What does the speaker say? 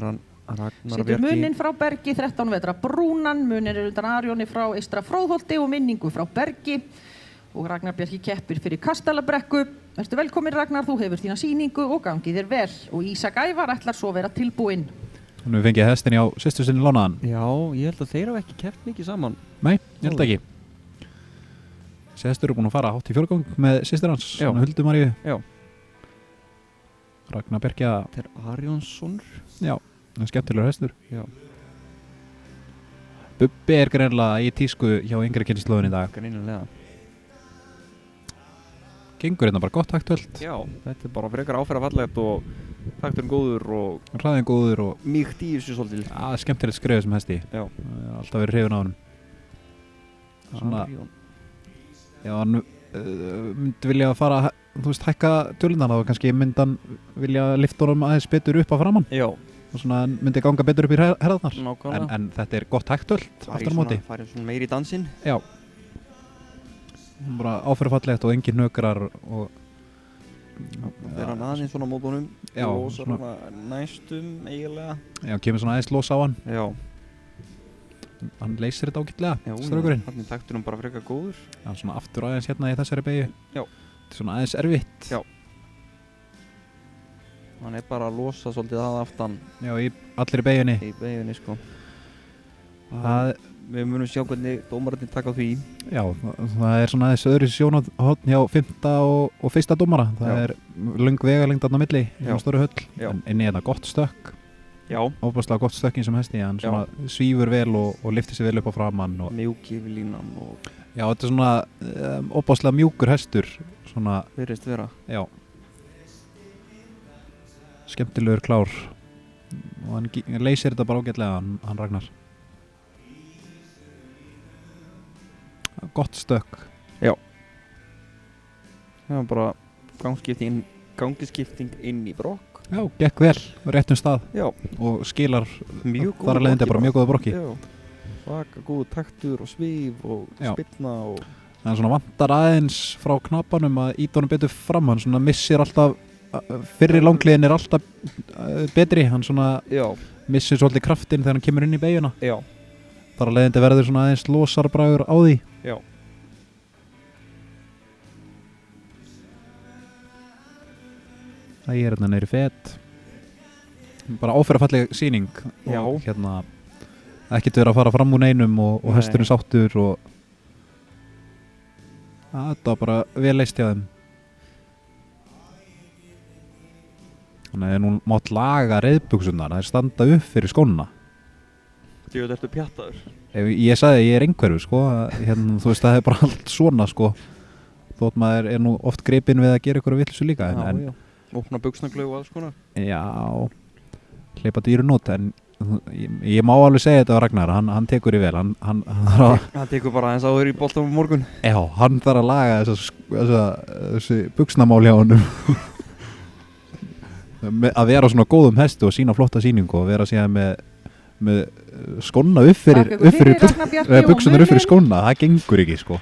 hann Ragnar Setur muninn frá Bergi, 13 vetra brúnan, muninn undan Arjóni frá Eystra Fróðholti og minningu frá Bergi og Ragnar Bjarki keppir fyrir Kastalabrekku. Vertu velkomin Ragnar, þú hefur þína sýningu og gangi þér vel og Ísak Ævar ætlar svo vera tilbúinn. Nú fengið hestin á systur sinni lánaðan. Já, ég held að þeir hafa ekki keppt mikið saman. Nei, ég held ekki. Þessi hestur eru búin að fara hátt í fjórgang með systur hans, Huldu Maríu. Já. Ragnar Bjarki að... Þetta er Arjónssonur. Já, það er skemmtilegur hestur. Já. Bubbi er greinilega í tísku hjá yngri kynslóðin í dag. Greinilega. Gengur hérna bara gott taktöld. Já, þetta er bara frekar áferðarfallegt og takturinn góður og hraðinn góður og mýkt í þessu svolítið. Já, skemmtilegt skrefið sem hesti. Já. Alltaf verið hrifinn á honum. Svona, já, hann myndi vilja fara, þú veist, hækka tölundan og kannski myndi hann vilja lyfta honum aðeins betur upp að framann. Já. Og svona myndi ganga betur upp í herðarnar. Nákvæmlega. En þetta er gott taktöld aftur á móti. Farið svona meiri í dansinn. Já. Bara áferðarfallegt og engin hnökrar og þegar hann aðeins svona mótunum og svona næstum eiginlega. Já, kemur svona aðeins los á hann. Já. Hann leysir þetta ágætlega, strákurinn. Þannig takturinn bara frekar góður. Já, svona aftur aðeins hérna í þessari beygju. Já. Þetta er svona aðeins erfitt. Já. Hann er bara að losa svolítið að aftan. Já, í allri beygjunni. Í beygjunni, sko. Við munum sjá hvernig dómararnir taka á því. Já, það er svona aðeins öðru sjónarhorn hjá 5. og 1. dómara. Það er löng vegalengd þarna á milli í stóru höll. En inni er þetta gott stökk. Já. Óbúrslega gott stökk eins og hesti. Hann svona svífur vel og lyftir sig vel upp á framann. Mjúk yfir línan og... Já, þetta er svona óbúrslega mjúkur hestur. Svona... Virðist vera. Já. Skemmtilegur klár. Og hann leysir þetta bara ágætlega, hann Ragnar. Gott stökk. Já. Það var bara gangiskipting inn í brokk. Já, gekk vel, réttum stað. Já. Og skilar mjög góð. Þar að leiðandi bara mjög góða brokki. Já. Svaka góð taktur og svíf og spilna og... Það svona vantar aðeins frá knappanum að íta honum betur fram. Hann svona missir alltaf, fyrri langliðin er alltaf betri. Hann svona missir svolítið kraftinn þegar hann kemur inn í beygjuna. Já. Þar að leiðandi verður svona aðeins losarbragur á því. Já. Það er hérna neyri fett. Bara áferðarfalleg sýning. Já. Og hérna ekkert verið að fara fram úr neinum og hesturinn sáttur og þetta var bara vel leist hjá þeim. Þannig að nú mátt laga reiðbuksurnar, það er standa upp fyrir skóna. Þú veit, ertu pjattaður? Ég sagði að ég er einhverfu, sko. Hérna, þú veist, það er bara allt svona, sko. Þótt maður er nú oft gripinn við að gera ykkur vitleysu líka. Já. Opna buxnaglögu og alls konar. Já, hleypa dýrun út, en ég má alveg segja þetta á Ragnar, hann tekur í vel. Hann tekur bara aðeins áður í bolta á morgun. Já, hann þarf að laga þessi buxnamál hjá honum. Að vera svona góðum hestu og sína flotta sýningu og vera síðan með skóna upp fyrir buxunar upp fyrir skóna, það gengur ekki, sko.